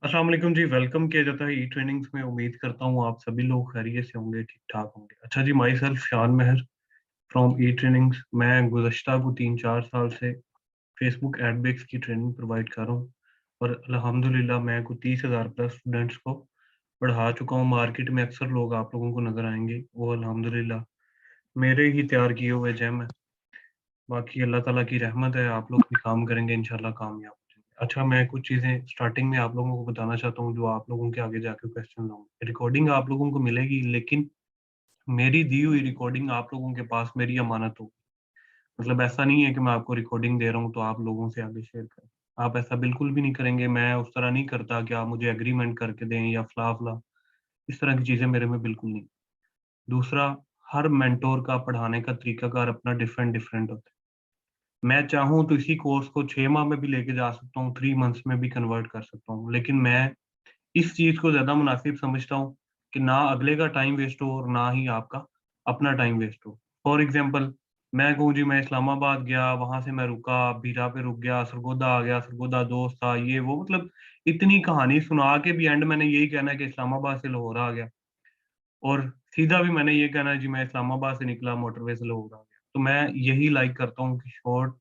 अस्सलाम वालेकुम जी। वेलकम किया जाता है ई ट्रेनिंग्स में। उम्मीद करता हूँ आप सभी लोग खैरियत से होंगे, ठीक ठाक होंगे। अच्छा जी, माई सेल्फ शान महर फ्रॉम ई ट्रेनिंग्स। मैं गुज़श्ता को 3-4 साल से फेसबुक एडब्रेक्स की ट्रेनिंग प्रोवाइड कर रहा हूँ और अल्हम्दुलिल्लाह मैं को 30,000 प्लस स्टूडेंट्स को पढ़ा चुका हूँ। मार्केट में अक्सर लोग आप लोगों को नज़र आएंगे, वो अल्हम्दुलिल्लाह मेरे ही तैयार किए हुए जेम है। बाकी अल्लाह ताला की रहमत है, आप लोग भी काम करेंगे इंशाल्लाह कामयाब हो जाएंगे। अच्छा, मैं कुछ चीज़ें स्टार्टिंग में आप लोगों को बताना चाहता हूँ जो आप लोगों के आगे जाके क्वेश्चन लाऊंगा। रिकॉर्डिंग आप लोगों को मिलेगी, लेकिन मेरी दी हुई रिकॉर्डिंग आप लोगों के पास मेरी अमानत हो। मतलब ऐसा नहीं है कि मैं आपको रिकॉर्डिंग दे रहा हूँ तो आप लोगों से आगे शेयर करें। आप ऐसा बिल्कुल भी नहीं करेंगे। मैं उस तरह नहीं करता कि आप मुझे एग्रीमेंट करके दें या फला फला। इस तरह की चीज़ें मेरे में बिल्कुल नहीं। दूसरा, हर मेंटोर का पढ़ाने का तरीकाकार अपना डिफरेंट डिफरेंट होता है। मैं चाहूँ तो इसी कोर्स को 6 माह में भी लेके जा सकता हूँ, 3 मंथ्स में भी कन्वर्ट कर सकता हूँ। लेकिन मैं इस चीज़ को ज़्यादा मुनासिब समझता हूँ कि ना अगले का टाइम वेस्ट हो और ना ही आपका अपना टाइम वेस्ट हो। फॉर एग्ज़ाम्पल, मैं कहूँ जी मैं इस्लामाबाद गया, वहाँ से मैं रुका, बीरा पे रुक गया, सरगोदा आ गया, सरगोदा दोस्त था, ये वो मतलब इतनी कहानी सुना के भी एंड मैंने यही कहना है कि इस्लामाबाद से लाहौर आ गया। और सीधा भी मैंने ये कहना है जी मैं इस्लामाबाद से निकला, मोटरवे से लाहौर आ गया। तो मैं यही लाइक करता हूँ कि शॉर्ट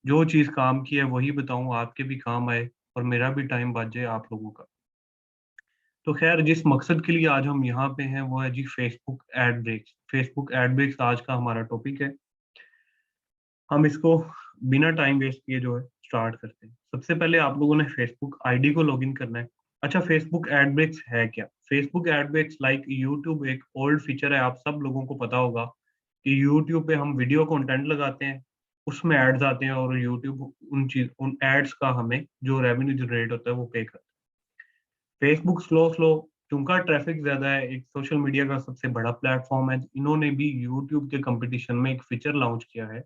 जो चीज़ काम की है वही बताऊँ, आपके भी काम आए और मेरा भी टाइम बच जाए आप लोगों का। तो ख़ैर, जिस मकसद के लिए आज हम यहाँ पे हैं वो है जी Facebook ad breaks. Facebook ad breaks आज का हमारा टॉपिक है। हम इसको बिना टाइम वेस्ट किए जो है स्टार्ट करते हैं। सबसे पहले आप लोगों ने फेसबुक आईडी को लॉगिन करना है। अच्छा, फेसबुक एड ब्रेक्स है क्या? Facebook ad breaks like YouTube एक ओल्ड फीचर है, आप सब लोगों को पता होगा कि यूट्यूब पे हम वीडियो कंटेंट लगाते हैं, उसमें एड्स आते हैं और यूट्यूब उन एड्स का हमें जो रेवेन्यू जनरेट होता है वो पे करता है। फेसबुक स्लो स्लो चूंकि ट्रैफिक ज्यादा है, एक सोशल मीडिया का सबसे बड़ा प्लेटफॉर्म है, इन्होंने भी यूट्यूब के कंपटीशन में एक फीचर लॉन्च किया है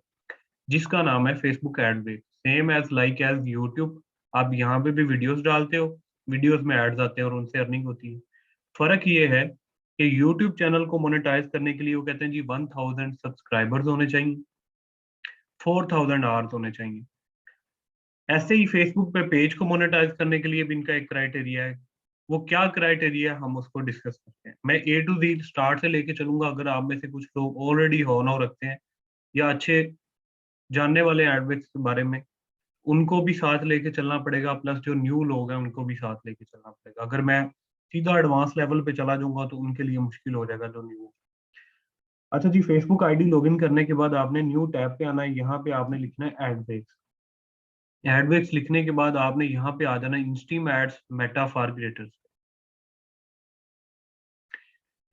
जिसका नाम है Facebook ad break. Same as like as YouTube, आप यहाँ पे भी वीडियोस डालते हो, वीडियोस में एड्स आते हैं और उनसे अर्निंग होती है। फर्क ये है कि यूट्यूब चैनल को मोनेटाइज करने के लिए वो कहते हैं जी 1000 सब्सक्राइबर्स होने चाहिए, 4000 आवर्स होने चाहिए। ऐसे ही फेसबुक पे पेज को मोनेटाइज करने के लिए भी इनका एक क्राइटेरिया है। वो क्या क्राइटेरिया है हम उसको डिस्कस करते हैं। मैं ए टू ज़ेड स्टार्ट से लेके चलूंगा। अगर आप में से कुछ लोग ऑलरेडी हॉन हो रखते हैं या अच्छे जानने वाले एडवेट्स के बारे में, उनको भी साथ लेके चलना पड़ेगा, प्लस जो न्यू लोग हैं उनको भी साथ लेके चलना पड़ेगा। अगर मैं सीधा एडवांस लेवल पे चला जाऊंगा तो उनके लिए मुश्किल हो जाएगा जो न्यू। अच्छा जी, फेसबुक आईडी लॉगिन करने के बाद आपने न्यू टैब पे आना है। यहाँ पे आपने लिखना है एडवेट्स। एडवेट्स लिखने के बाद आपने यहाँ पे आ जाना है इंस्टीम एड्स मेटा फॉर क्रिएटर्स।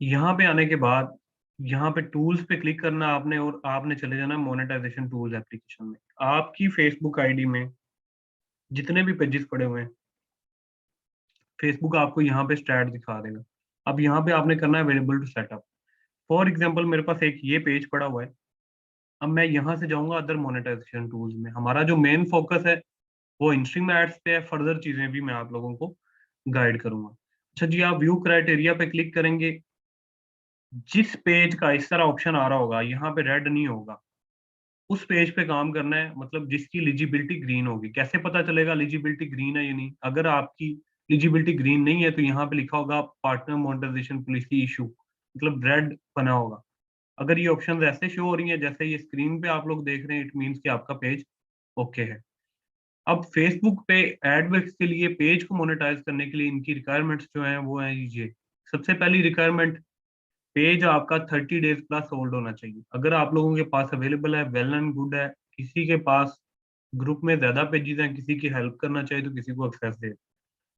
यहाँ पे आने के बाद यहाँ पे टूल्स पे क्लिक करना आपने और आपने चले जाना मोनेटाइजेशन टूल्स एप्लीकेशन में। आपकी फेसबुक आईडी में जितने भी पेजेस पड़े हुए हैं, फेसबुक आपको यहाँ पे स्टैट दिखा देगा। अब यहाँ पे आपने करना है available to setup. For example, मेरे पास एक ये पेज पड़ा हुआ है। अब मैं यहाँ से जाऊंगा अदर मोनेटाइजेशन टूल्स में। हमारा जो मेन फोकस है वो इंस्ट्रीम एड्स पे है, फर्दर चीजें भी मैं आप लोगों को गाइड करूंगा। अच्छा जी, आप व्यू क्राइटेरिया पे क्लिक करेंगे। जिस पेज का इस तरह ऑप्शन आ रहा होगा, यहाँ पे रेड नहीं होगा, उस पेज पे काम करना है। मतलब जिसकी एलिजिबिलिटी ग्रीन होगी। कैसे पता चलेगा एलिजिबिलिटी ग्रीन है या नहीं? अगर आपकी एलिजिबिलिटी ग्रीन नहीं है तो यहाँ पे लिखा होगा पार्टनर मोनेटाइजेशन पॉलिसी इशू, मतलब रेड बना होगा। अगर ये ऑप्शन ऐसे शो हो रही है जैसे ये स्क्रीन पे आप लोग देख रहे हैं, इट मीन्स कि आपका पेज ओके है। अब फेसबुक पे एडवर्ड्स के लिए पेज को मोनेटाइज करने के लिए इनकी रिक्वायरमेंट्स जो हैं वो हैं ये। सबसे पहली रिक्वायरमेंट, पेज आपका 30 डेज प्लस होल्ड होना चाहिए। अगर आप लोगों के पास अवेलेबल है, वेल एंड गुड है। किसी के पास ग्रुप में ज्यादा पेजेस हैं, किसी की हेल्प करना चाहिए तो किसी को एक्सेस दे।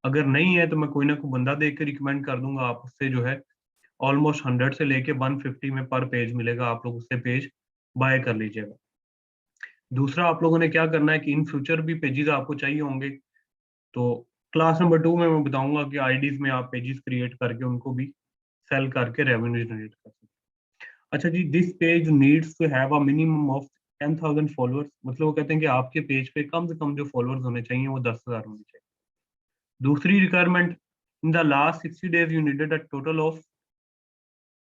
अगर नहीं है तो मैं कोई ना कोई बंदा देख के रिकमेंड कर दूंगा, आप उससे जो है ऑलमोस्ट 100 से लेके 150 में पर पेज मिलेगा, आप लोग उससे पेज बाय कर लीजिएगा। दूसरा, आप लोगों ने क्या करना है कि इन फ्यूचर भी पेजेस आपको चाहिए होंगे, तो क्लास नंबर 2 में मैं बताऊंगा कि आईडीज में आप पेजेस क्रिएट करके उनको भी सेल करके रेवेन्यू जनरेट कर सकते हैं। अच्छा जी, this page needs to have a minimum of 10,000 followers. मतलब वो कहते हैं कि आपके पेज पे कम से कम जो फॉलोअर्स होने चाहिए वो 10,000 होने चाहिए। दूसरी requirement, in the last 60 days you needed a total of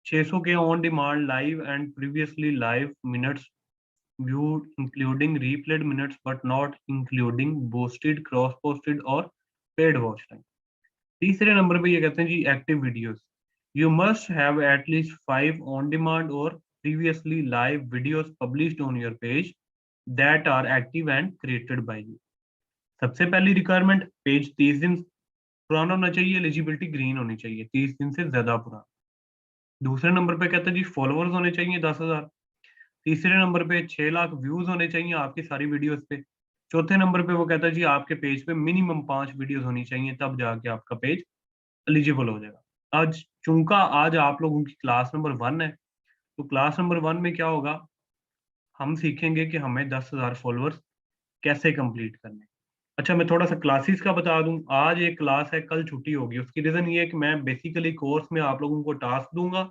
600 के on demand live and previously live minutes viewed including replayed minutes but not including boosted, cross posted or paid watch time। तीसरे नंबर पे ये कहते हैं जी active videos. You must have at least 5 on demand और previously live videos published on your page that are active and created by you. सबसे पहली रिक्वायरमेंट, पेज 30 दिन पुराना होना चाहिए, एलिजिबिलिटी ग्रीन होनी चाहिए, 30 दिन से ज्यादा पुराना। दूसरे नंबर पे कहते हैं जी फॉलोअर्स होने चाहिए 10,000। तीसरे नंबर पे 6 लाख व्यूज होने चाहिए आपकी सारी वीडियोस पे। चौथे नंबर पे वो कहता है जी आपके पेज पे मिनिमम 5 वीडियोस होनी चाहिए, तब जाके आपका पेज एलिजिबल हो जाएगा। आज आप लोगों की क्लास नंबर 1 है, तो क्लास नंबर 1 में क्या होगा, हम सीखेंगे कि हमें 10,000 फॉलोअर्स कैसे कंप्लीट करने। अच्छा, मैं थोड़ा सा क्लासेस का बता दूं। आज एक क्लास है, कल छुट्टी होगी। उसकी रीजन ये है कि मैं बेसिकली कोर्स में आप लोगों को टास्क दूंगा,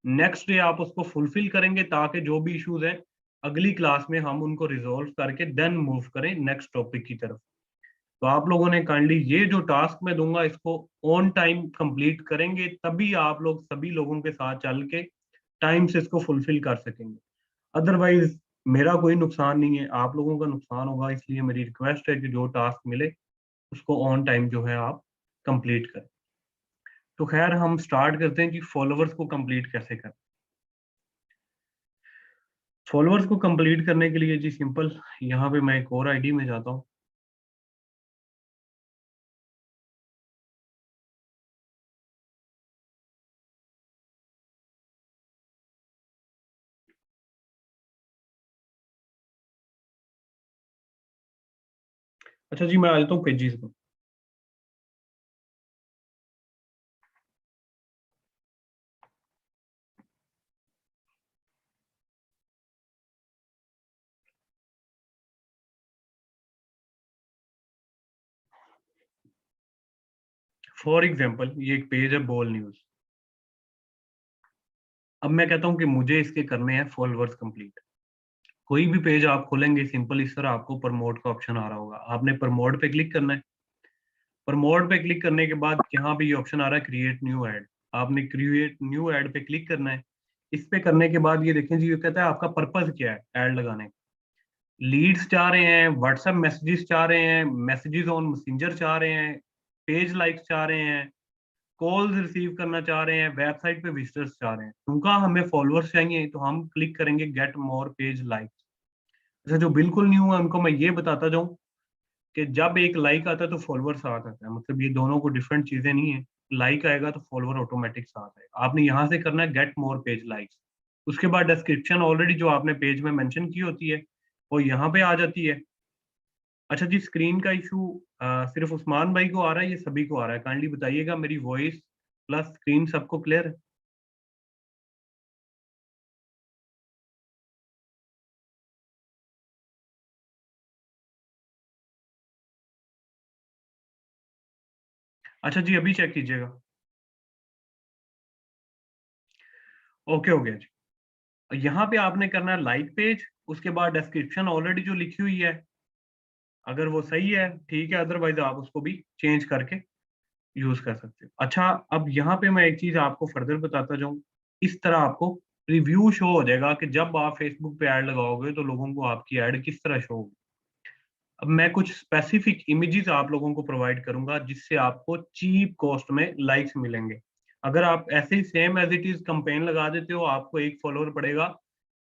नेक्स्ट डे आप उसको फुलफिल करेंगे, ताकि जो भी इश्यूज है अगली क्लास में हम उनको रिजोल्व करके देन मूव करें नेक्स्ट टॉपिक की तरफ। तो आप लोगों ने काइंडली ये जो टास्क मैं दूंगा इसको ऑन टाइम कंप्लीट करेंगे, तभी आप लोग सभी लोगों के साथ चल के टाइम से इसको फुलफिल कर सकेंगे। अदरवाइज मेरा कोई नुकसान नहीं है, आप लोगों का नुकसान होगा। इसलिए मेरी रिक्वेस्ट है कि जो टास्क मिले उसको ऑन टाइम जो है आप कंप्लीट करें। तो खैर हम स्टार्ट करते हैं कि फॉलोअर्स को कंप्लीट कैसे करें। फॉलोअर्स को कंप्लीट करने के लिए जी सिंपल, यहाँ पे मैं एक और आईडी में जाता हूँ। अच्छा जी, मैं आ जाता हूँ पेजेस पर। फॉर एग्जाम्पल ये एक पेज है बोल न्यूज। अब मैं कहता हूँ कि मुझे इसके करने हैं फॉलोअर्स कंप्लीट। कोई भी पेज आप खोलेंगे सिंपल इस तरह आपको प्रमोट का ऑप्शन आ रहा होगा, आपने प्रमोट पे क्लिक करना है। प्रमोट पे क्लिक करने के बाद यहाँ पे ये ऑप्शन आ रहा है क्रिएट न्यू एड। आपने क्रिएट न्यू एड पे क्लिक करना है। इस पे करने के बाद ये देखें जी, ये कहता है आपका पर्पज क्या है एड लगाने का। लीड्स चाह रहे हैं, व्हाट्सएप मैसेजेस चाह रहे हैं, मैसेजेस ऑन मैसेंजर चाह रहे हैं, पेज लाइक्स चाह रहे हैं, कॉल्स रिसीव करना चाह रहे हैं, वेबसाइट पे विजिटर्स चाह रहे हैं। क्योंकि हमें फॉलोअर्स चाहिए तो हम क्लिक करेंगे गेट मोर पेज लाइक्स। अच्छा, जो बिल्कुल न्यू है उनको मैं ये बताता जाऊं कि जब एक लाइक आता है तो फॉलोअर साथ आता है, मतलब ये दोनों को डिफरेंट चीजें नहीं है। लाइक आएगा तो फॉलोअर ऑटोमेटिक साथ आएगा। आपने यहाँ से करना है गेट मोर पेज लाइक्स। उसके बाद डिस्क्रिप्शन ऑलरेडी जो आपने पेज में मेंशन की होती है वो यहाँ पे आ जाती है। अच्छा जी, स्क्रीन का इशू सिर्फ उस्मान भाई को आ रहा है, ये सभी को आ रहा है? काइंडली बताइएगा, मेरी वॉइस प्लस स्क्रीन सबको क्लियर है? अच्छा जी, अभी चेक कीजिएगा। ओके हो गया जी। यहाँ पे आपने करना है लाइक पेज, उसके बाद डिस्क्रिप्शन ऑलरेडी जो लिखी हुई है, अगर वो सही है ठीक है, अदरवाइज आप उसको भी चेंज करके यूज कर सकते हो। अच्छा, अब यहाँ पे मैं एक चीज आपको फर्दर बताता जाऊँ। इस तरह आपको रिव्यू शो हो जाएगा कि जब आप फेसबुक पे ऐड लगाओगे तो लोगों को आपकी ऐड किस तरह शो होगी। अब मैं कुछ स्पेसिफिक इमेजेस आप लोगों को प्रोवाइड करूंगा जिससे आपको चीप कॉस्ट में लाइक्स मिलेंगे। अगर आप ऐसे ही same as it is campaign लगा देते हो, आपको एक फॉलोअर पड़ेगा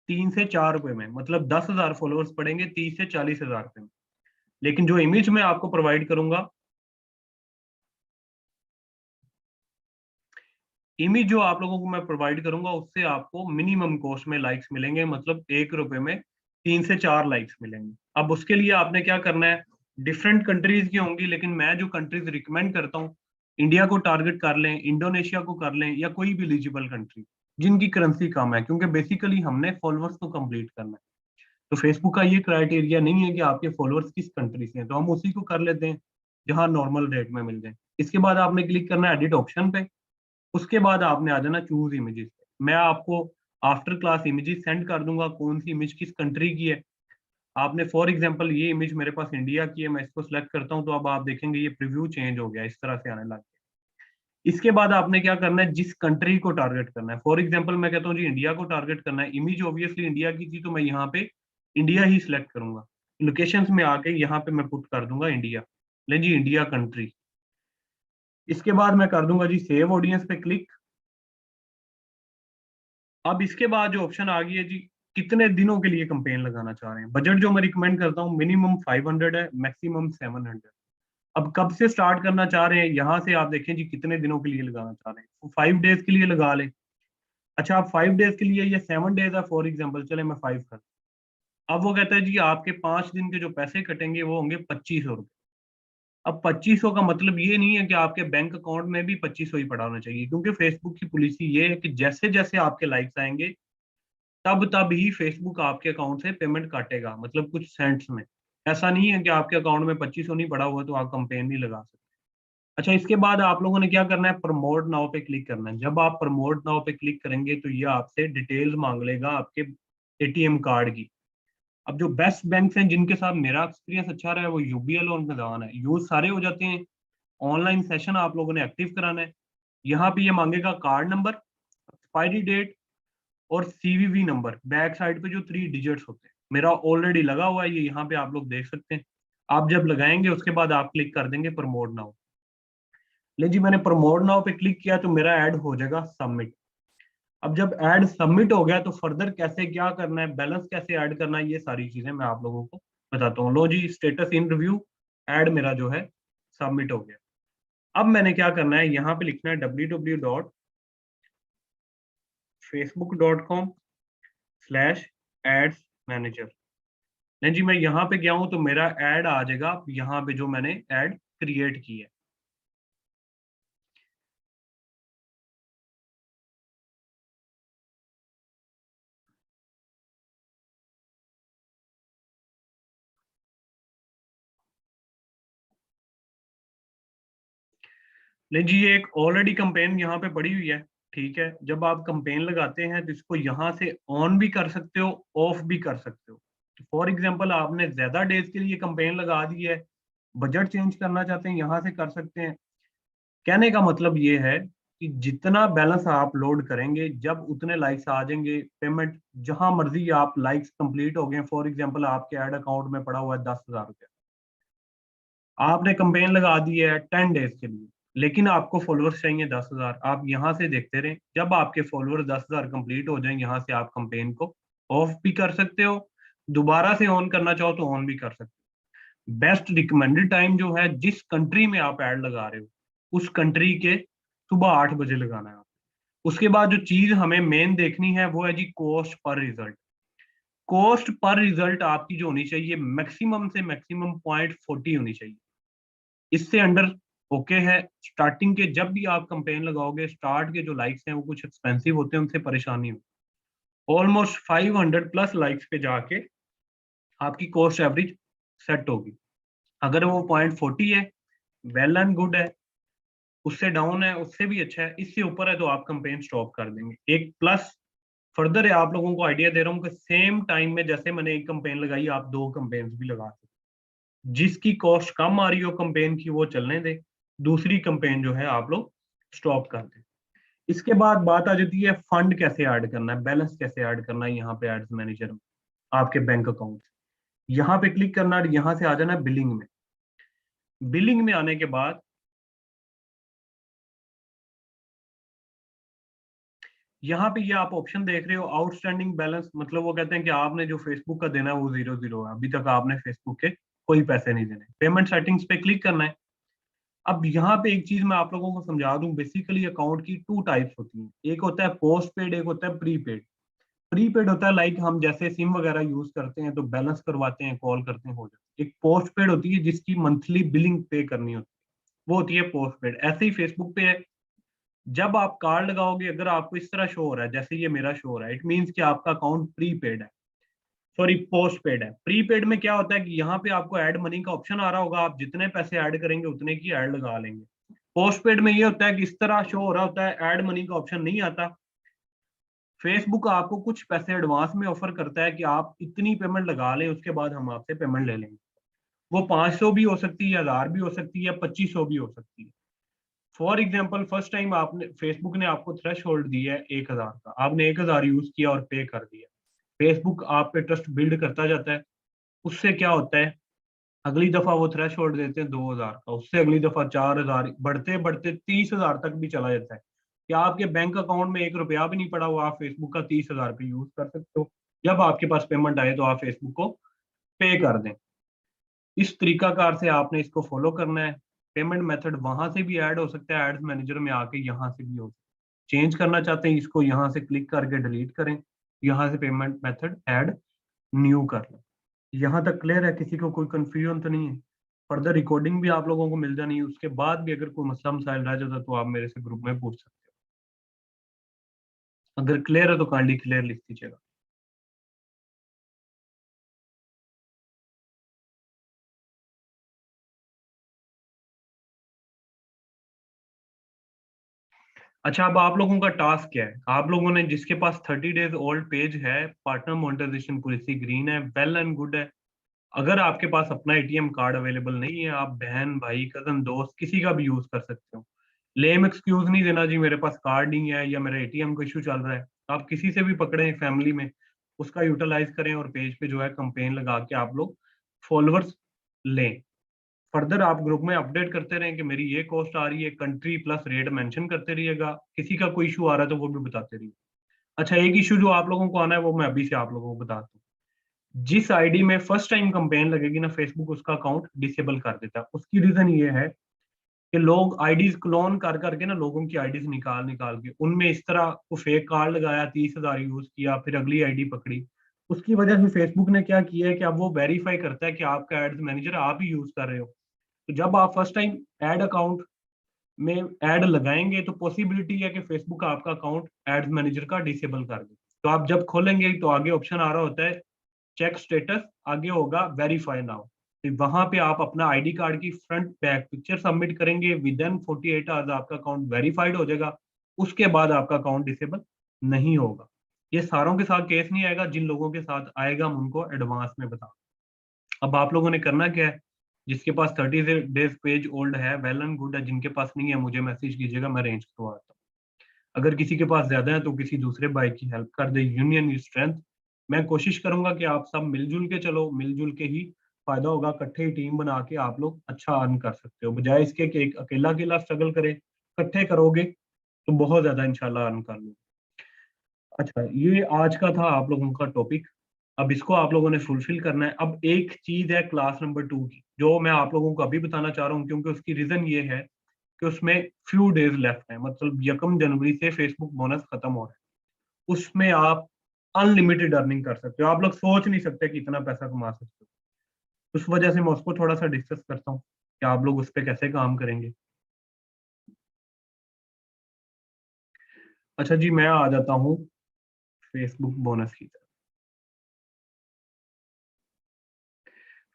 3 से 4 रुपए में, मतलब 10,000 फॉलोअर्स पड़ेंगे 30 से 40 हजार रुपए में। लेकिन जो इमेज मैं आपको प्रोवाइड करूंगा, इमेज जो आप लोगों को मैं प्रोवाइड करूंगा उससे आपको मिनिमम कॉस्ट में लाइक्स मिलेंगे, मतलब 1 रुपए में 3 से 4 लाइक्स मिलेंगे। अब उसके लिए आपने क्या करना है, डिफरेंट कंट्रीज की होंगी, लेकिन मैं जो कंट्रीज रिकमेंड करता हूँ, इंडिया को टारगेट कर लें, इंडोनेशिया को कर लें, या कोई भी एलिजिबल कंट्री जिनकी करेंसी कम है, क्योंकि बेसिकली हमने फॉलोअर्स को कंप्लीट करना है। तो फेसबुक का ये क्राइटेरिया नहीं है कि आपके फॉलोअर्स किस कंट्री से हैं, तो हम उसी को कर लेते हैं जहां नॉर्मल रेट में मिल जाए। इसके बाद आपने क्लिक करना है एडिट ऑप्शन पे। उसके बाद आपने आ जाना चूज इमेजेस पे। मैं आपको आफ्टर क्लास इमेजेस सेंड कर दूंगा, कौन सी इमेज किस कंट्री की है। आपने फॉर एग्जांपल ये इमेज मेरे पास इंडिया की है, मैं इसको सिलेक्ट करता हूं तो अब आप देखेंगे ये प्रीव्यू चेंज हो गया, इस तरह से आने लग गया। इसके बाद आपने क्या करना है, जिस कंट्री को टारगेट करना है। फॉर एग्जांपल मैं कहता हूँ जी इंडिया को टारगेट करना है, इमेज ऑब्वियसली इंडिया की थी तो मैं यहाँ पे इंडिया ही सिलेक्ट करूंगा। लोकेशंस में आके यहाँ पे मैं पुट कर दूंगा इंडिया। ले जी, इंडिया कंट्री। इसके बाद मैं कर दूंगा जी सेव ऑडियंस पे क्लिक। अब इसके बाद जो ऑप्शन आ गई है जी, कितने दिनों के लिए कंपेन लगाना चाह रहे हैं। बजट जो मैं रिकमेंड करता हूँ मिनिमम 500 है, मैक्सिमम 700। अब कब से स्टार्ट करना चाह रहे हैं, यहाँ से आप देखें जी कितने दिनों के लिए लगाना चाह रहे हैं। 5 डेज के लिए लगा लें। अच्छा, आप 5 डेज के लिए, ये 7 डेज है फॉर एग्जाम्पल, चले मैं 5 कर। अब वो कहता है जी आपके 5 दिन के जो पैसे कटेंगे वो होंगे 2500 रुपये। अब 2500 का मतलब ये नहीं है कि आपके बैंक अकाउंट में भी 2500 ही पड़ा होना चाहिए, क्योंकि फेसबुक की पॉलिसी ये है कि जैसे जैसे आपके लाइक्स आएंगे तब तब ही फेसबुक आपके अकाउंट से पेमेंट काटेगा, मतलब कुछ सेंट्स में। ऐसा नहीं है कि आपके अकाउंट में 2500 नहीं पड़ा हुआ तो आप कंपेन नहीं लगा सकते। अच्छा, इसके बाद आप लोगों ने क्या करना है, प्रमोट नाउ पे क्लिक करना है। जब आप प्रमोट नाउ पे क्लिक करेंगे तो ये आपसे डिटेल्स मांग लेगा आपके एटीएम कार्ड की। अब जो बेस्ट बैंक हैं जिनके साथ मेरा एक्सपीरियंस अच्छा रहा है वो यूबीएल और मैदान है। यूज सारे हो जाते हैं। ऑनलाइन सेशन आप लोगों ने एक्टिव कराना है। यहाँ पे ये मांगेगा कार्ड नंबर, एक्सपायरी डेट और सीवीवी नंबर, बैक साइड पे जो 3 डिजिट्स होते हैं। मेरा ऑलरेडी लगा हुआ है, ये यहाँ पे आप लोग देख सकते हैं। आप जब लगाएंगे उसके बाद आप क्लिक कर देंगे प्रमोट नाउ। ले जी, मैंने प्रमोट नाउ पे क्लिक किया तो मेरा ऐड हो जाएगा सबमिट। अब जब ऐड सबमिट हो गया तो फर्दर कैसे क्या करना है, बैलेंस कैसे ऐड करना है, ये सारी चीजें मैं आप लोगों को बताता हूँ। लो जी, स्टेटस इन रिव्यू, ऐड मेरा जो है सबमिट हो गया। अब मैंने क्या करना है, यहाँ पे लिखना है www.facebook.com/ads manager। नहीं जी, मैं यहाँ पे गया हूँ तो मेरा ऐड आ जाएगा यहाँ पे जो मैंने ऐड क्रिएट की है। नहीं जी, ये एक ऑलरेडी कंपेन यहाँ पे पड़ी हुई है। ठीक है, जब आप कंपेन लगाते हैं तो इसको यहाँ से ऑन भी कर सकते हो, ऑफ भी कर सकते हो। फॉर एग्जाम्पल, आपने ज्यादा डेज के लिए कंपेन लगा दी है, बजट चेंज करना चाहते हैं, यहाँ से कर सकते हैं। कहने का मतलब ये है कि जितना बैलेंस आप लोड करेंगे, जब उतने लाइक्स आ जाएंगे, पेमेंट जहां मर्जी आप लाइक्स कंप्लीट हो गए। फॉर एग्जांपल, आपके ऐड अकाउंट में पड़ा हुआ है 10,000 रुपया, आपने कंपेन लगा दी है 10 डेज के लिए, लेकिन आपको फॉलोअर्स चाहिए 10,000। आप यहाँ से देखते रहें, जब आपके फॉलोअर 10,000 कंप्लीट हो जाएंगे, यहाँ से आप कंपेन को ऑफ भी कर सकते हो, दोबारा से ऑन करना चाहो तो ऑन भी कर सकते हो। बेस्ट रिकमेंडेड टाइम जो है, जिस कंट्री में आप ऐड लगा रहे हो उस कंट्री के सुबह 8 बजे लगाना है। उसके बाद जो चीज हमें मेन देखनी है वो है जी cost per result. Cost per result आपकी जो होनी चाहिए, मैक्सिमम से मैक्सिमम 0.40 होनी चाहिए। इससे अंडर ओके है। स्टार्टिंग के जब भी आप कंपेन लगाओगे, स्टार्ट के जो लाइक्स हैं वो कुछ एक्सपेंसिव होते हैं, उनसे परेशानी हो। ऑलमोस्ट 500+ लाइक्स पे जाके आपकी कॉस्ट एवरेज सेट होगी। अगर वो 0.40 है, वेल एंड गुड है। उससे डाउन है, उससे भी अच्छा है। इससे ऊपर है तो आप कंपेन स्टॉप कर देंगे। एक प्लस फर्दर है, आप लोगों को आइडिया दे रहा हूँ कि सेम टाइम में जैसे मैंने एक कंपेन लगाई, आप 2 कंपेन भी लगा सकते। जिसकी कॉस्ट कम आ रही हो कंपेन की वो चलने दे, दूसरी कंपेन जो है आप लोग स्टॉप कर दें। इसके बाद बात आ जाती है फंड कैसे ऐड करना है, बैलेंस कैसे ऐड करना है। यहाँ पे एड्स मैनेजर में आपके बैंक अकाउंट, यहाँ पे क्लिक करना है, यहाँ से आ जाना है बिलिंग में। बिलिंग में आने के बाद यहाँ पे ये आप ऑप्शन देख रहे हो आउटस्टैंडिंग बैलेंस, मतलब वो कहते हैं कि आपने जो फेसबुक का देना है वो 0 0 है, अभी तक आपने फेसबुक के कोई पैसे नहीं देने। पेमेंट सेटिंग्स पे क्लिक करना है। अब यहाँ पे एक चीज मैं आप लोगों को समझा दूं, बेसिकली अकाउंट की 2 टाइप्स होती हैं। एक होता है पोस्ट पेड, एक होता है प्रीपेड। प्रीपेड होता है लाइक हम जैसे सिम वगैरह यूज करते हैं तो बैलेंस करवाते हैं, कॉल करते हैं, हो जाता है। एक पोस्ट पेड होती है जिसकी मंथली बिलिंग पे करनी होती है, वो होती है पोस्ट पेड। ऐसे ही फेसबुक पे है, जब आप कार्ड लगाओगे अगर आपको इस तरह शो हो रहा है जैसे ये मेरा शो हो रहा है, इट मीन्स कि आपका अकाउंट प्रीपेड है, सॉरी पोस्ट पेड है। प्रीपेड में क्या होता है कि यहाँ पे आपको ऐड मनी का ऑप्शन आ रहा होगा, आप जितने पैसे ऐड करेंगे उतने की ऐड लगा लेंगे। पोस्ट पेड में ये होता है कि इस तरह शो हो रहा होता है, ऐड मनी का ऑप्शन नहीं आता। फेसबुक आपको कुछ पैसे एडवांस में ऑफर करता है कि आप इतनी पेमेंट लगा लें, उसके बाद हम आपसे पेमेंट ले लेंगे। वो 500 भी हो सकती है, 1000 भी हो सकती है, 2500 भी हो सकती है। फॉर एग्जाम्पल, फर्स्ट टाइम आपने फेसबुक ने आपको थ्रेश होल्ड दिया है 1000 का, आपने 1000 यूज किया और पे कर दिया। फेसबुक आप पे ट्रस्ट बिल्ड करता जाता है। उससे क्या होता है अगली दफा वो थ्रेश होल्ड देते हैं 2,000 का, उससे अगली दफा 4,000, बढ़ते बढ़ते 30,000 तक भी चला जाता है कि आपके बैंक अकाउंट में 1 रुपया भी नहीं पड़ा हुआ, आप फेसबुक का 30,000 पे यूज कर सकते हो। जब आपके पास पेमेंट आए तो आप फेसबुक को पे कर दें। इस तरीकाकार से आपने इसको फॉलो करना है। पेमेंट मेथड वहां से भी ऐड हो सकता है, एड्स मैनेजर में आके यहाँ से भी हो सकता है। चेंज करना चाहते हैं इसको, यहाँ से क्लिक करके डिलीट करें, यहाँ से पेमेंट मेथड ऐड न्यू कर लें। यहाँ तक क्लियर है? किसी को कोई कंफ्यूजन तो नहीं है? फर्दर रिकॉर्डिंग भी आप लोगों को मिल जानी है, उसके बाद भी अगर कोई मसला मसाइल रह जाता तो आप मेरे से ग्रुप में पूछ सकते हो। अगर क्लियर है तो काइंडली क्लियर लिख दीजिएगा। अच्छा, अब आप लोगों का टास्क क्या है? आप लोगों ने, जिसके पास 30 डेज ओल्ड पेज है, पार्टनर मोनेटाइजेशन पॉलिसी ग्रीन है, वेल एंड गुड है। अगर आपके पास अपना एटीएम कार्ड अवेलेबल नहीं है, आप बहन भाई कजन दोस्त किसी का भी यूज कर सकते हो। लेम एक्सक्यूज नहीं देना जी मेरे पास कार्ड नहीं है या मेरा एटीएम को इशू चल रहा है। आप किसी से भी पकड़े फैमिली में, उसका यूटिलाइज करें और पेज पे जो है कंपेन लगा के आप लोग फॉलोअर्स लें। फर्दर आप ग्रुप में अपडेट करते रहें कि मेरी ये कॉस्ट आ रही है, कंट्री प्लस रेट मेंशन करते रहिएगा। किसी का कोई इशू आ रहा है तो वो भी बताते रहिए। अच्छा, एक इशू जो आप लोगों को आना है वो मैं अभी से आप लोगों को बताता हूँ। जिस आईडी में फर्स्ट टाइम कंपेन लगेगी ना, फेसबुक उसका अकाउंट डिसेबल कर देता है। उसकी रीजन ये है कि लोग आईडीज क्लोन कर करके ना, लोगों की आईडीज निकाल निकाल के उनमें इस तरह को फेक कार्ड लगाया, 30,000 यूज किया, फिर अगली आईडी पकड़ी। उसकी वजह से फेसबुक ने क्या किया है कि अब वो वेरीफाई करता है कि आपका एड्स मैनेजर आप ही यूज कर रहे हो। तो जब आप फर्स्ट टाइम एड अकाउंट में ऐड लगाएंगे तो पॉसिबिलिटी है कि फेसबुक आपका अकाउंट एड्स मैनेजर का डिसेबल कर दे। तो आप जब खोलेंगे तो आगे ऑप्शन आ रहा होता है चेक स्टेटस, आगे होगा वेरीफाई नाउ। तो वहां पे आप अपना आईडी कार्ड की फ्रंट बैक पिक्चर सबमिट करेंगे, विद इन 48 आवर्स आपका अकाउंट वेरीफाइड हो जाएगा। उसके बाद आपका अकाउंट डिसेबल नहीं होगा। ये सारों के साथ केस नहीं आएगा, जिन लोगों के साथ आएगा हम उनको एडवांस में बता। अब आप लोगों ने करना क्या है? जिसके पास 30 डेज पेज ओल्ड है, वेल एंड गुड है। जिनके पास नहीं है मुझे मैसेज कीजिएगा, मैं अरेंज करवाता हूँ। अगर किसी के पास ज्यादा है तो किसी दूसरे भाई की हेल्प कर दे। Union is strength. मैं कोशिश करूंगा कि आप सब मिलजुल के चलो, मिलजुल के ही फायदा होगा। इकट्ठे ही टीम बना के आप लोग अच्छा अर्न कर सकते हो, बजाय इसके कि एक अकेला अकेला स्ट्रगल करे। इकट्ठे करोगे तो बहुत ज्यादा इंशाल्लाह अर्न कर लो। अच्छा, ये आज का था आप लोगों का टॉपिक। अब इसको आप लोगों ने फुलफिल करना है। अब एक चीज है क्लास नंबर 2 की, जो मैं आप लोगों को अभी बताना चाह रहा हूँ, क्योंकि उसकी रीजन ये है कि उसमें फ्यू डेज लेफ्ट है, मतलब 1 जनवरी से फेसबुक बोनस खत्म हो रहा है। उसमें आप अनलिमिटेड अर्निंग कर सकते हो। आप लोग सोच नहीं सकते कि इतना पैसा कमा सकते हो। उस वजह से मैं उसको थोड़ा सा डिस्कस करता हूँ कि आप लोग उस पर कैसे काम करेंगे। अच्छा जी, मैं आ जाता हूँ फेसबुक बोनस की तरफ।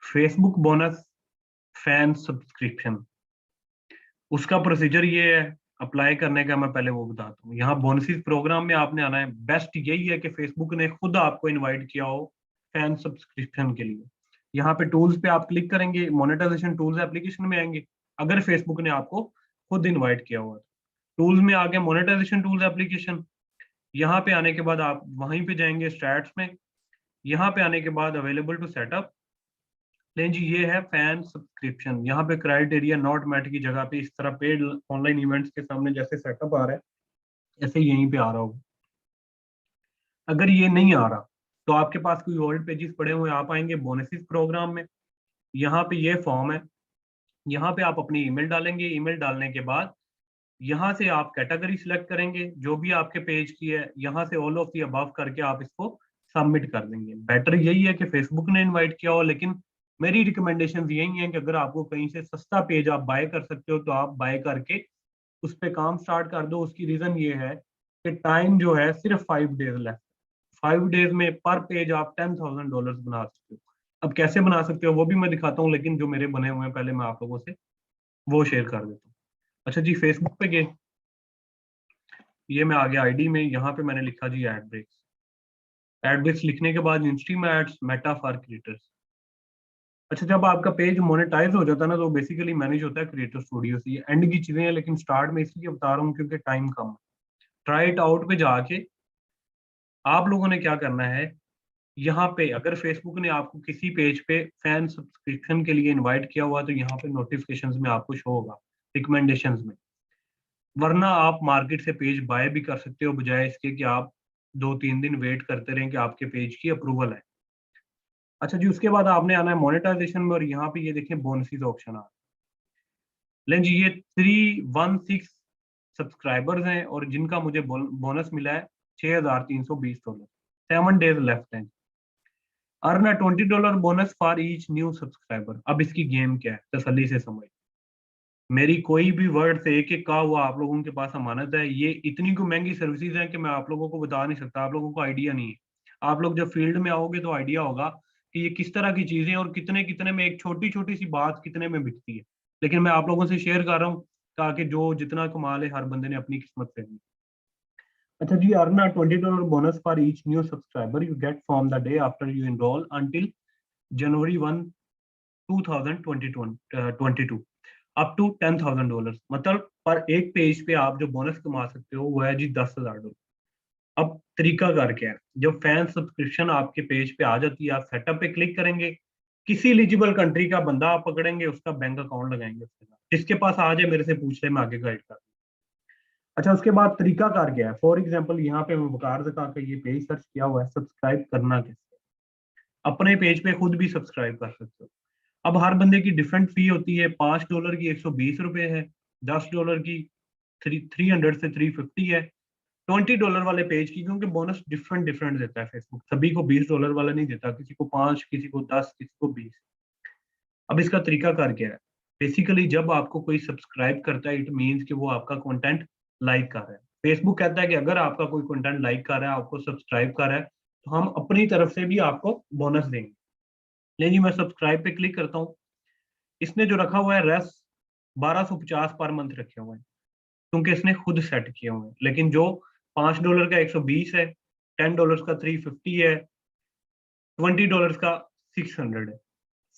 फेसबुक बोनस फैन सब्सक्रिप्शन, उसका प्रोसीजर ये है। अप्लाई करने का मैं पहले वो बताता हूँ। यहाँ बोनसिस प्रोग्राम में आपने आना है। बेस्ट यही है कि फेसबुक ने खुद आपको इनवाइट किया हो फैन सब्सक्रिप्शन के लिए। यहाँ पे टूल्स पे आप क्लिक करेंगे, मोनेटाइजेशन टूल्स एप्लीकेशन में आएंगे। अगर फेसबुक ने आपको खुद इनवाइट किया हुआ है, टूल्स में आगे मोनेटाइजेशन टूल्स एप्लीकेशन। यहाँ पे आने के बाद आप वहीं पे जाएंगे स्टैट्स में। यहाँ पे आने के बाद अवेलेबल टू सेटअप लें जी, ये है फैन सब्सक्रिप्शन। यहाँ पे क्राइटेरिया नॉट मेट की जगह पे इस तरह पेड ऑनलाइन इवेंट्स के सामने जैसे सेटअप आ रहा है, ऐसे ही यहीं पे आ रहा होगा। अगर ये नहीं आ रहा तो आपके पास कोई ओल्ड पेजेस पड़े हुए, आप आएंगे बोनसिस प्रोग्राम में। यहाँ पे ये फॉर्म है। यहाँ पे आप अपनी ईमेल डालेंगे। ईमेल डालने के बाद यहाँ से आप कैटेगरी सिलेक्ट करेंगे जो भी आपके पेज की है। यहाँ से ऑल ऑफ दी अबव करके आप इसको सबमिट कर देंगे। बेटर यही है कि फेसबुक ने इनवाइट किया हो, लेकिन मेरी रिकमेंडेशन यही है कि अगर आपको कहीं से सस्ता पेज आप बाय कर सकते हो तो आप बाय करके उस पर काम स्टार्ट कर दो। उसकी रीजन ये है कि टाइम जो है सिर्फ 5 डेज लेफ्ट। 5 डेज में पर पेज आप $10,000 बना सकते हो। अब कैसे बना सकते हो वो भी मैं दिखाता हूँ, लेकिन जो मेरे बने हुए हैं पहले मैं आप लोगों से वो शेयर कर देता हूँ। अच्छा जी, फेसबुक पे गए, ये मैं आ गया आईडी में। यहाँ पे मैंने लिखा जी एड ब्रेक्स। एड ब्रेक्स लिखने के बाद instream ads Meta for creators. अच्छा, जब आपका पेज मोनेटाइज हो जाता है ना, तो बेसिकली मैनेज होता है क्रिएटर स्टूडियो से। ये एंड की चीजें हैं, लेकिन स्टार्ट में इसलिए बता रहा हूँ क्योंकि टाइम कम है। ट्राई इट आउट पे जाके आप लोगों ने क्या करना है, यहाँ पे अगर फेसबुक ने आपको किसी पेज पे फैन सब्सक्रिप्शन के लिए इनवाइट किया हुआ तो यहाँ पे नोटिफिकेशंस में आपको शो होगा, रिकमेंडेशंस में। वरना आप मार्केट से पेज बाय भी कर सकते हो, बजाय इसके कि आप 2-3 दिन वेट करते रहें कि आपके पेज की अप्रूवल है। अच्छा जी, उसके बाद आपने आना है मोनेटाइजेशन में, और यहाँ पे ये देखें बोनसीज ऑप्शन आ रहा है। लें जी, ये 316 सब्सक्राइबर्स हैं और जिनका मुझे बोनस मिला है $6,320। 7 days लेफ्ट हैं। Earn $20 bonus for each new subscriber. अब इसकी गेम क्या है, तसल्ली से समझ। मेरी कोई भी वर्ड से एक एक का हुआ आप लोगों के पास अमानत है। ये इतनी को महंगी सर्विसेज है कि मैं आप लोगों को बता नहीं सकता, आप लोगों को आइडिया नहीं है। आप लोग जब फील्ड में आओगे तो आइडिया होगा कि ये किस तरह की चीजें और कितने कितने में, एक छोटी छोटी सी बात कितने में बिकती है। लेकिन मैं आप लोगों से शेयर कर रहा हूँ ताकि जो जितना कमाल है हर बंदे ने अपनी किस्मत से। अच्छा जी, earn $20 bonus for each new subscriber you get from the day after you enroll until January 1, 2022 up to $10,000। मतलब पर एक पेज पे आप जो बोनस कमा सकते हो वो है जी $10,000। अब तरीका कर क्या है, जब फैन सब्सक्रिप्शन आपके पेज पे आ जाती है, आप सेटअप पे क्लिक करेंगे, किसी एलिजिबल कंट्री का बंदा आप पकड़ेंगे, उसका बैंक अकाउंट लगाएंगे उसके साथ। जिसके पास आ जाए मेरे से पूछ ले, मैं आगे गाइड कर। अच्छा, उसके बाद तरीका कार क्या है। फॉर एग्जाम्पल यहाँ पे मैं वकार ज़का का ये पेज सर्च किया हुआ है, सब्सक्राइब करना कैसे। अपने पेज पे खुद भी सब्सक्राइब कर सकते हो। अब हर बंदे की डिफरेंट फी होती है। $5 की $120 है, $10 की 300 से 350 है, $20 वाले पेज की, क्योंकि बोनस डिफरेंट डिफरेंट देता है फेसबुक, सभी को $20 वाला नहीं देता, किसी को 5, किसी को 10, किसी को 20। अब इसका तरीका कार क्या है। बेसिकली जब आपको कोई सब्सक्राइब करता है, इट मीन्स कि वो आपका कंटेंट लाइक कर रहा है। फेसबुक कहता है कि अगर आपका कोई कंटेंट लाइक कर रहा है, आपको सब्सक्राइब कर रहा है, तो हम अपनी तरफ से भी आपको बोनस देंगे। लेकिन मैं सब्सक्राइब पे क्लिक करता हूँ, इसने जो रखा हुआ है रेस 1250 पर मंथ रखे हुए हैं, क्योंकि इसने खुद सेट किए हुए हैं। लेकिन जो $5 का 120 है, $10 का 350 है, $20 का 600 है।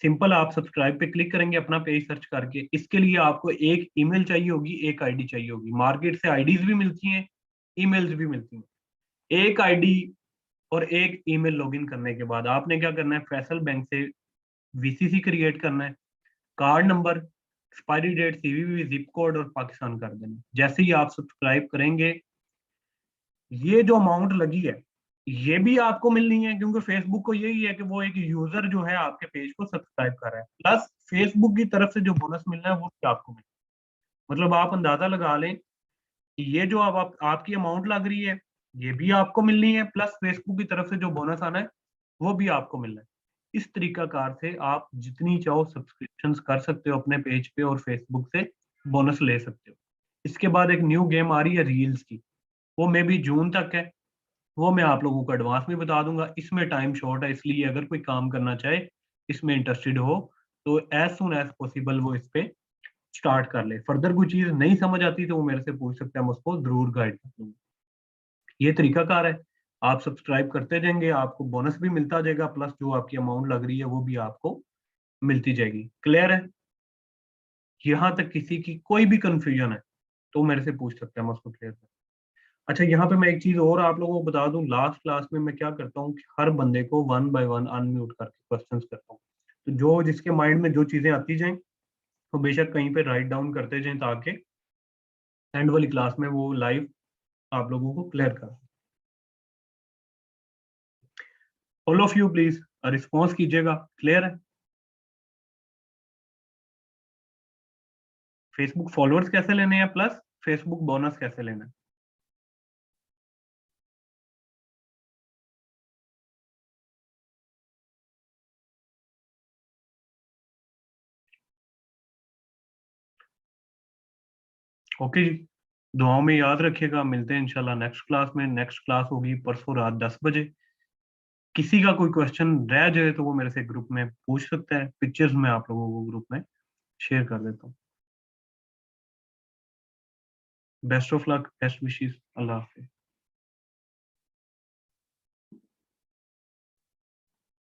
सिंपल, आप सब्सक्राइब पे क्लिक करेंगे अपना पेज सर्च करके। इसके लिए आपको एक ईमेल चाहिए होगी, एक आईडी चाहिए होगी। मार्केट से आईडीज भी मिलती हैं, ईमेल्स भी मिलती हैं। एक आईडी और एक ईमेल लॉगिन करने के बाद आपने क्या करना है, फैसल बैंक से वीसीसी क्रिएट करना है, card number, expiry date, CVV, zip code और पाकिस्तान कर देना। जैसे ही आप सब्सक्राइब करेंगे, ये जो अमाउंट लगी है ये भी आपको मिलनी है, क्योंकि फेसबुक को यही है कि वो एक यूजर जो है आपके पेज को सब्सक्राइब कर रहा है, प्लस फेसबुक की तरफ से जो बोनस मिलना है वो भी आपको मिलना है। मतलब आप अंदाजा लगा लें कि ये जो आपकी अमाउंट लग रही है ये भी आपको मिलनी है, प्लस फेसबुक की तरफ से जो बोनस आना है वो भी आपको मिलना है। इस तरीका कार से आप जितनी चाहो सब्सक्रिप्शन कर सकते हो अपने पेज पे और फेसबुक से बोनस ले सकते हो। इसके बाद एक न्यू गेम आ रही है रील्स की, वो मे बी जून तक है। वो मैं आप लोगों को एडवांस में बता दूंगा। इसमें टाइम शॉर्ट है, इसलिए अगर कोई काम करना चाहे, इसमें इंटरेस्टेड हो, तो एज सुन एज पॉसिबल वो इस पे स्टार्ट कर ले। फर्दर कोई चीज नहीं समझ आती तो वो मेरे से पूछ सकते हैं, मैं उसको जरूर गाइड कर दूंगा। ये तरीकाकार है, आप सब्सक्राइब करते जाएंगे, आपको बोनस भी मिलता जाएगा, प्लस जो आपकी अमाउंट लग रही है वो भी आपको मिलती जाएगी। क्लियर है। यहाँ तक किसी की कोई भी कंफ्यूजन है तो मेरे से पूछ सकते हैं, मैं उसको क्लियर कर। अच्छा, यहाँ पे मैं एक चीज और आप लोगों को बता दूं, लास्ट क्लास में मैं क्या करता हूँ कि हर बंदे को 1 by 1 अनम्यूट करके क्वेश्चंस करता हूँ। तो जो जिसके माइंड में जो चीजें आती जाएं तो बेशक कहीं पे राइट डाउन करते जाएं, ताकि एंड वाली क्लास में वो लाइव आप लोगों को क्लियर कर। All of you please response कीजिएगा। क्लियर है। फेसबुक फॉलोअर्स कैसे लेने हैं, प्लस फेसबुक बोनस कैसे लेना है। ओके जी, दुआओं में याद रखिएगा। मिलते हैं इंशाल्लाह नेक्स्ट क्लास में। नेक्स्ट क्लास होगी परसों रात 10 बजे। किसी का कोई क्वेश्चन रह जाए तो वो मेरे से ग्रुप में पूछ सकते हैं, पिक्चर्स में आप लोगों को ग्रुप में शेयर कर देता हूँ। Best of luck, best wishes, Allah Hafiz.